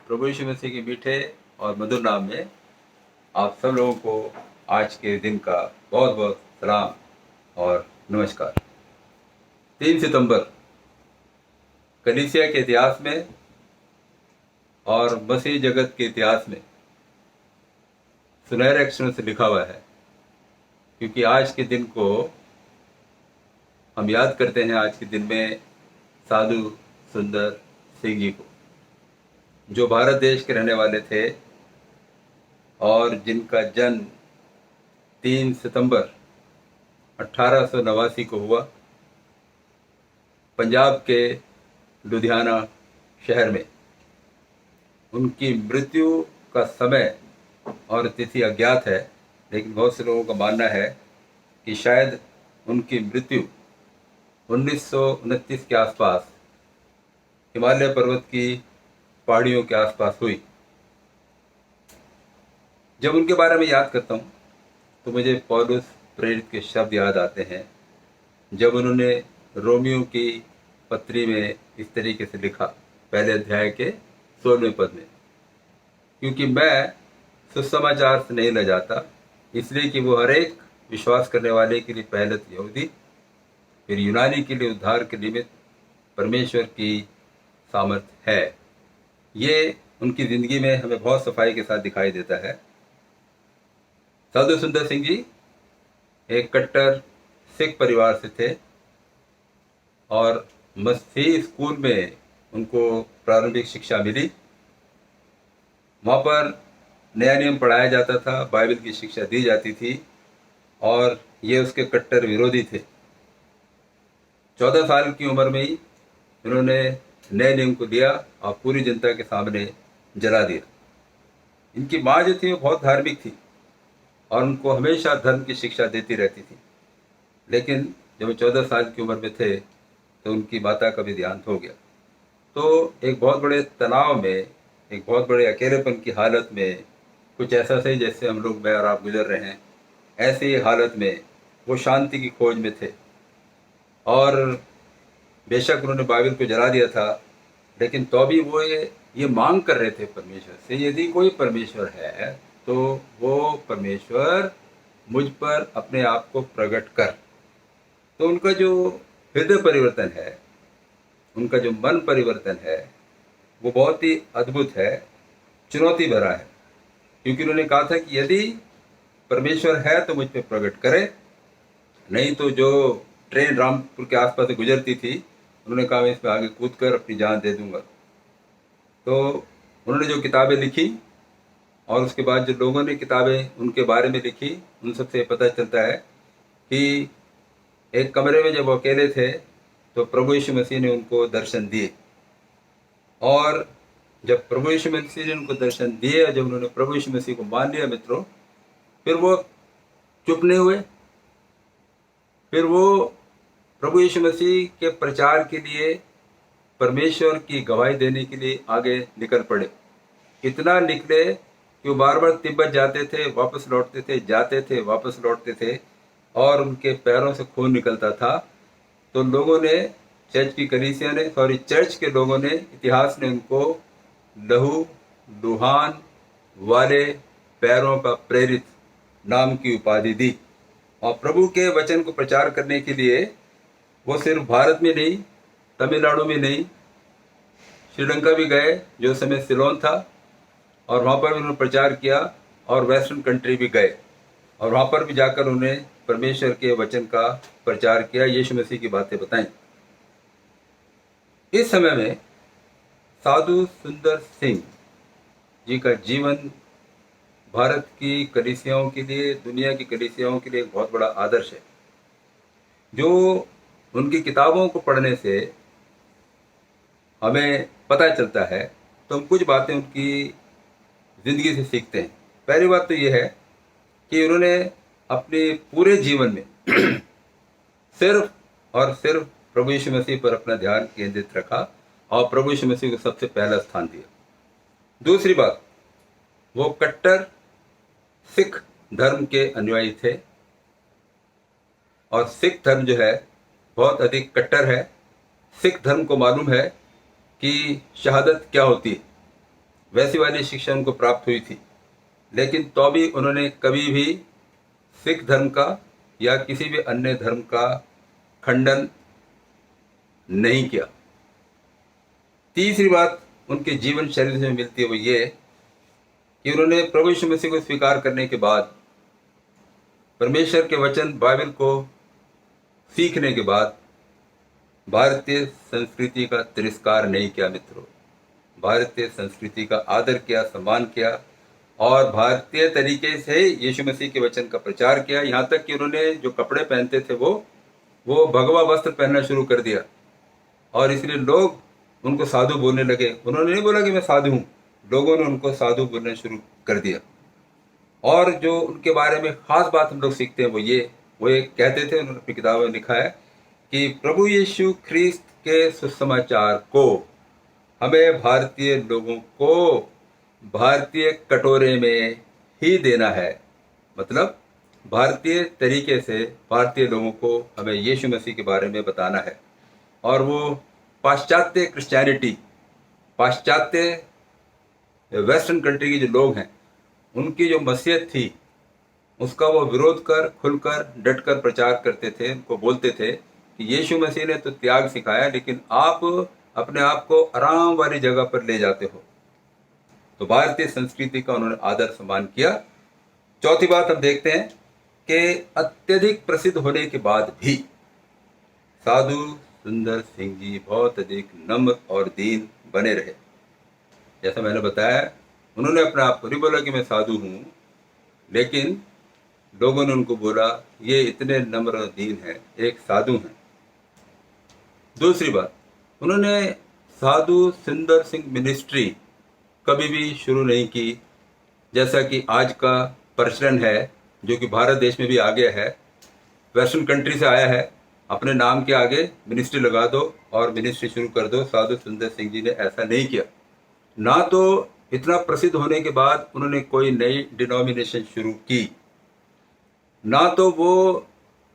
प्रभु यीशु मसीह के मीठे और मधुर नाम में आप सब लोगों को आज के दिन का बहुत बहुत सलाम और नमस्कार। 3 सितंबर कलीसिया के इतिहास में और मसीह जगत के इतिहास में सुनहरे अक्षरों से लिखा हुआ है, क्योंकि आज के दिन को हम याद करते हैं। आज के दिन में साधु सुंदर सिंह जी को, जो भारत देश के रहने वाले थे और जिनका जन्म 3 सितंबर 1889 को हुआ, पंजाब के लुधियाना शहर में। उनकी मृत्यु का समय और तिथि अज्ञात है, लेकिन बहुत से लोगों का मानना है कि शायद उनकी मृत्यु 1929 के आसपास हिमालय पर्वत की पहाड़ियों के आसपास हुई। जब उनके बारे में याद करता हूँ तो मुझे पौलुस प्रेरित के शब्द याद आते हैं, जब उन्होंने रोमियो की पत्री में इस तरीके से लिखा, पहले अध्याय के 16वें पद में, क्योंकि मैं सुसमाचार से नहीं लजाता, इसलिए कि वो हर एक विश्वास करने वाले के लिए पहले तो यहूदी फिर यूनानी के लिए उद्धार के निमित्त परमेश्वर की सामर्थ है। ये उनकी ज़िंदगी में हमें बहुत सफाई के साथ दिखाई देता है। साधु सुंदर सिंह जी एक कट्टर सिख परिवार से थे और मसीही स्कूल में उनको प्रारंभिक शिक्षा मिली। वहाँ पर नया नियम पढ़ाया जाता था, बाइबल की शिक्षा दी जाती थी और ये उसके कट्टर विरोधी थे। 14 साल की उम्र में ही उन्होंने नए नियम को लिया और पूरी जनता के सामने जला दिया। इनकी माँ जो थी वो बहुत धार्मिक थी और उनको हमेशा धर्म की शिक्षा देती रहती थी, लेकिन जब वो 14 साल की उम्र में थे तो उनकी माता का भी देहांत हो गया। तो एक बहुत बड़े तनाव में, एक बहुत बड़े अकेलेपन की हालत में, कुछ ऐसा सही जैसे हम लोग, मैं और आप गुजर रहे हैं, ऐसी हालत में वो शांति की खोज में थे। और बेशक उन्होंने बाइबल को जला दिया था, लेकिन तो भी वो ये मांग कर रहे थे परमेश्वर से, यदि कोई परमेश्वर है तो वो परमेश्वर मुझ पर अपने आप को प्रकट कर। तो उनका जो हृदय परिवर्तन है, उनका जो मन परिवर्तन है, वो बहुत ही अद्भुत है, चुनौती भरा है। क्योंकि उन्होंने कहा था कि यदि परमेश्वर है तो मुझ पर प्रकट करे, नहीं तो जो ट्रेन रामपुर के आसपास से गुजरती थी, उन्होंने कहा मैं इसमें आगे कूद कर अपनी जान दे दूंगा। तो उन्होंने जो किताबें लिखी और उसके बाद जो लोगों ने किताबें उनके बारे में लिखी, उन सबसे पता चलता है कि एक कमरे में जब वो अकेले थे तो प्रभु यीशु मसीह ने उनको दर्शन दिए। और जब प्रभु यीशु मसीह ने उनको दर्शन दिए और जब उन्होंने प्रभु यीशु मसीह को मान लिया मित्रों, फिर वो चुप नहीं हुए। फिर वो प्रभु यीशु मसीह के प्रचार के लिए, परमेश्वर की गवाही देने के लिए आगे निकल पड़े। इतना निकले कि वो बार बार तिब्बत जाते थे, वापस लौटते थे, जाते थे, वापस लौटते थे और उनके पैरों से खून निकलता था। तो लोगों ने, चर्च के लोगों ने, इतिहास ने उनको लहू लुहान वाले पैरों का प्रेरित नाम की उपाधि दी। और प्रभु के वचन को प्रचार करने के लिए वो सिर्फ भारत में नहीं, तमिलनाडु में नहीं, श्रीलंका भी गए, जो समय सिलोन था, और वहाँ पर भी उन्होंने प्रचार किया, और वेस्टर्न कंट्री भी गए और वहाँ पर भी जाकर उन्हें परमेश्वर के वचन का प्रचार किया, यीशु मसीह की बातें बताई। इस समय में साधु सुंदर सिंह जी का जीवन भारत की कलीसियाओं के लिए, दुनिया की कलीसियाओं के लिए एक बहुत बड़ा आदर्श है। जो उनकी किताबों को पढ़ने से हमें पता चलता है, तो हम कुछ बातें उनकी ज़िंदगी से सीखते हैं। पहली बात तो ये है कि उन्होंने अपने पूरे जीवन में सिर्फ और सिर्फ प्रभु यीशु मसीह पर अपना ध्यान केंद्रित रखा और प्रभु यीशु मसीह को सबसे पहला स्थान दिया। दूसरी बात, वो कट्टर सिख धर्म के अनुयायी थे और सिख धर्म जो है बहुत अधिक कट्टर है। सिख धर्म को मालूम है कि शहादत क्या होती है। वैसी वाली शिक्षा उनको प्राप्त हुई थी, लेकिन तो भी उन्होंने कभी भी सिख धर्म का या किसी भी अन्य धर्म का खंडन नहीं किया। तीसरी बात उनके जीवन शैली से मिलती है वो ये कि उन्होंने प्रभु यीशु मसीह को स्वीकार करने के बाद, परमेश्वर के वचन बाइबल को सीखने के बाद भारतीय संस्कृति का तिरस्कार नहीं किया मित्रों। भारतीय संस्कृति का आदर किया, सम्मान किया और भारतीय तरीके से यीशु मसीह के वचन का प्रचार किया। यहाँ तक कि उन्होंने जो कपड़े पहनते थे वो भगवा वस्त्र पहनना शुरू कर दिया और इसलिए लोग उनको साधु बोलने लगे। उन्होंने नहीं बोला कि मैं साधु हूँ, लोगों ने उनको साधु बोलना शुरू कर दिया। और जो उनके बारे में खास बात हम लोग सीखते हैं वो एक कहते थे, उन्होंने अपनी किताब में लिखा है कि प्रभु यीशु ख्रीस्त के सुसमाचार को हमें भारतीय लोगों को भारतीय कटोरे में ही देना है। मतलब भारतीय तरीके से भारतीय लोगों को हमें यीशु मसीह के बारे में बताना है। और वो पाश्चात्य क्रिश्चियनिटी, पाश्चात्य वेस्टर्न कंट्री के जो लोग हैं उनकी जो मसीहत थी उसका वो विरोध कर, खुलकर, डटकर प्रचार करते थे। उनको बोलते थे कि यीशु मसीह ने तो त्याग सिखाया, लेकिन आप अपने आप को आराम वाली जगह पर ले जाते हो। तो भारतीय संस्कृति का उन्होंने आदर सम्मान किया। चौथी बात हम देखते हैं कि अत्यधिक प्रसिद्ध होने के बाद भी साधु सुंदर सिंह जी बहुत अधिक नम्र और दीन बने रहे। जैसा मैंने बताया, उन्होंने अपने आप को नहीं बोला कि मैं साधु हूँ, लेकिन लोगों ने उनको बोला ये इतने नम्र और दीन है, एक साधु हैं। दूसरी बात, उन्होंने साधु सुंदर सिंह मिनिस्ट्री कभी भी शुरू नहीं की जैसा कि आज का प्रचलन है, जो कि भारत देश में भी आ गया है, वेस्टर्न कंट्री से आया है। अपने नाम के आगे मिनिस्ट्री लगा दो और मिनिस्ट्री शुरू कर दो। साधु सुंदर सिंह जी ने ऐसा नहीं किया। ना तो इतना प्रसिद्ध होने के बाद उन्होंने कोई नई डिनोमिनेशन शुरू की, ना तो वो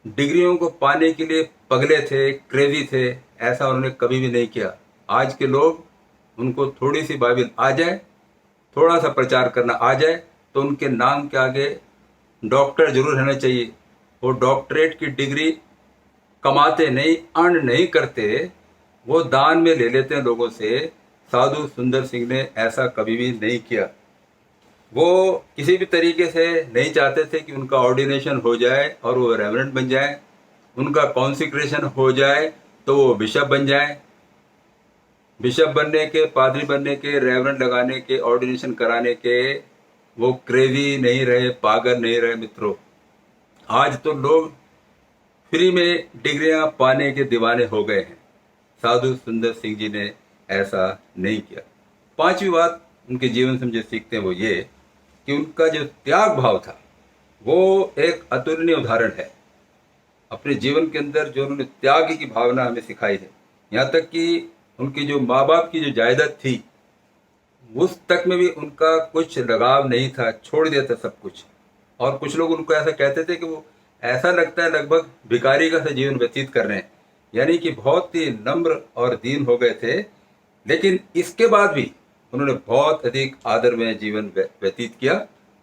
डिग्रियों को पाने के लिए पगले थे, क्रेजी थे, ऐसा उन्होंने कभी भी नहीं किया। आज के लोग, उनको थोड़ी सी बाइबल आ जाए, थोड़ा सा प्रचार करना आ जाए, तो उनके नाम के आगे डॉक्टर जरूर रहना चाहिए। वो डॉक्टरेट की डिग्री कमाते नहीं, अर्न नहीं करते, वो दान में ले लेते हैं लोगों से। साधु सुंदर सिंह ने ऐसा कभी भी नहीं किया। वो किसी भी तरीके से नहीं चाहते थे कि उनका ऑर्डिनेशन हो जाए और वो रेवरेंड बन जाए, उनका कॉन्सिक्रेशन हो जाए तो वो बिशप बन जाए। बिशप बनने के, पादरी बनने के, रेवरेंड लगाने के, ऑर्डिनेशन कराने के वो क्रेजी नहीं रहे, पागल नहीं रहे मित्रों। आज तो लोग फ्री में डिग्रियां पाने के दीवाने हो गए हैं। साधु सुंदर सिंह जी ने ऐसा नहीं किया। पांचवी बात उनके जीवन से हम जो सीखते हैं वो ये कि उनका जो त्याग भाव था वो एक अतुलनीय उदाहरण है। अपने जीवन के अंदर जो उन्होंने त्याग की भावना हमें सिखाई है, यहाँ तक कि उनकी जो माँ बाप की जो जायदाद थी उस तक में भी उनका कुछ लगाव नहीं था, छोड़ दिया था सब कुछ। और कुछ लोग उनको ऐसा कहते थे कि वो ऐसा लगता है लगभग भिखारी का सा जीवन व्यतीत कर रहे हैं, यानी कि बहुत ही नम्र और दीन हो गए थे। लेकिन इसके बाद भी उन्होंने बहुत अधिक आदर में जीवन व्यतीत किया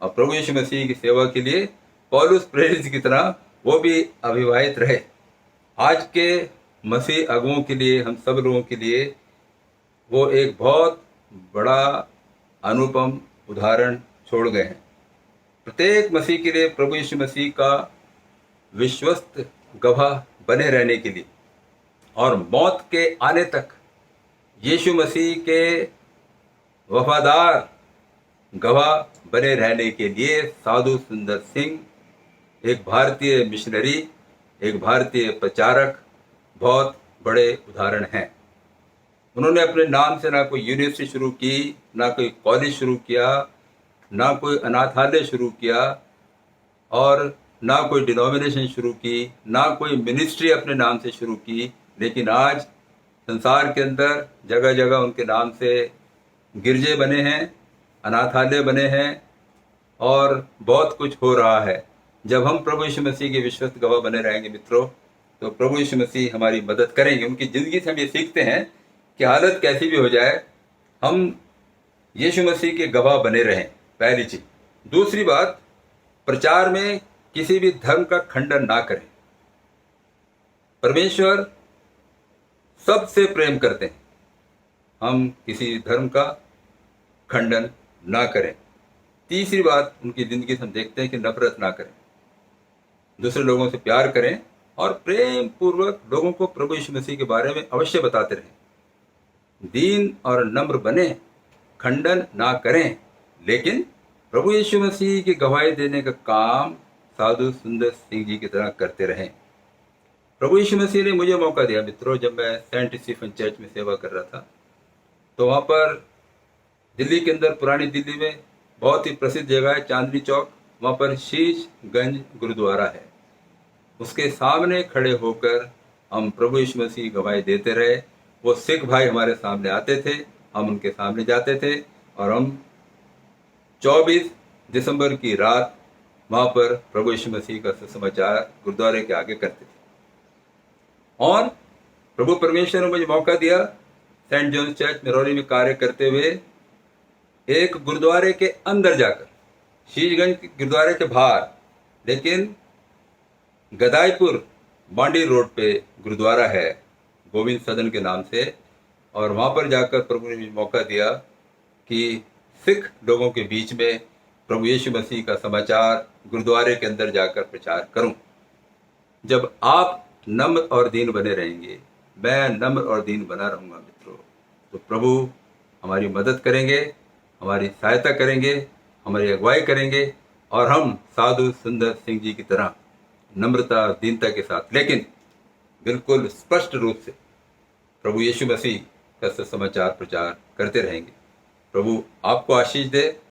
और प्रभु यीशु मसीह की सेवा के लिए पौलुस प्रेरित की तरह वो भी अविवाहित रहे। आज के मसीह अगुओं के लिए, हम सब लोगों के लिए वो एक बहुत बड़ा अनुपम उदाहरण छोड़ गए हैं। प्रत्येक मसीह के लिए प्रभु यीशु मसीह का विश्वस्त गवाह बने रहने के लिए और मौत के आने तक यीशु मसीह के वफादार गवाह बने रहने के लिए साधु सुंदर सिंह एक भारतीय मिशनरी, एक भारतीय प्रचारक बहुत बड़े उदाहरण हैं। उन्होंने अपने नाम से ना कोई यूनिवर्सिटी शुरू की, ना कोई कॉलेज शुरू किया, ना कोई अनाथालय शुरू किया और ना कोई डिनोमिनेशन शुरू की, ना कोई मिनिस्ट्री अपने नाम से शुरू की। लेकिन आज संसार के अंदर जगह जगह उनके नाम से गिरजे बने हैं, अनाथालय बने हैं और बहुत कुछ हो रहा है। जब हम प्रभु यीशु मसीह के विश्वस्त गवाह बने रहेंगे मित्रों, तो प्रभु यीशु मसीह हमारी मदद करेंगे। उनकी ज़िंदगी से हम ये सीखते हैं कि हालत कैसी भी हो जाए, हम यीशु मसीह के गवाह बने रहें, पहली चीज। दूसरी बात, प्रचार में किसी भी धर्म का खंडन ना करें। परमेश्वर सबसे प्रेम करते हैं, हम किसी धर्म का खंडन ना करें। तीसरी बात, उनकी जिंदगी से हम देखते हैं कि नफरत ना करें, दूसरे लोगों से प्यार करें और प्रेम पूर्वक लोगों को प्रभु यीशु मसीह के बारे में अवश्य बताते रहें। दीन और नम्र बने, खंडन ना करें, लेकिन प्रभु यीशु मसीह की गवाही देने का काम साधु सुंदर सिंह जी की तरह करते रहें। प्रभु यीशु मसीह ने मुझे मौका दिया मित्रों, जब मैं सेंट स्टीफन चर्च में सेवा कर रहा था, तो वहाँ पर दिल्ली के अंदर, पुरानी दिल्ली में बहुत ही प्रसिद्ध जगह है चांदनी चौक, वहाँ पर शीशगंज गुरुद्वारा है। उसके सामने खड़े होकर हम प्रभु यीशु मसीह की गवाही देते रहे। वो सिख भाई हमारे सामने आते थे, हम उनके सामने जाते थे और हम 24 दिसंबर की रात वहाँ पर प्रभु यीशु मसीह का सुसमाचार गुरुद्वारे के आगे करते थे। और प्रभु परमेश्वर ने मुझे मौका दिया सेंट जॉन्स चर्च मिरौली में कार्य करते हुए एक गुरुद्वारे के अंदर जाकर, शीशगंज गुरुद्वारे के बाहर, लेकिन गदाईपुर बांडी रोड पे गुरुद्वारा है गोविंद सदन के नाम से, और वहाँ पर जाकर प्रभु ने मुझे मौका दिया कि सिख लोगों के बीच में प्रभु यीशु मसीह का समाचार गुरुद्वारे के अंदर जाकर प्रचार करूं। जब आप नम्र और दीन बने रहेंगे, मैं नम्र और दीन बना रहूंगा मित्रों, तो प्रभु हमारी मदद करेंगे, हमारी सहायता करेंगे, हमारी अगुवाई करेंगे, और हम साधु सुंदर सिंह जी की तरह नम्रता दीनता के साथ, लेकिन बिल्कुल स्पष्ट रूप से प्रभु यीशु मसीह का सुसमाचार प्रचार करते रहेंगे। प्रभु आपको आशीष दे।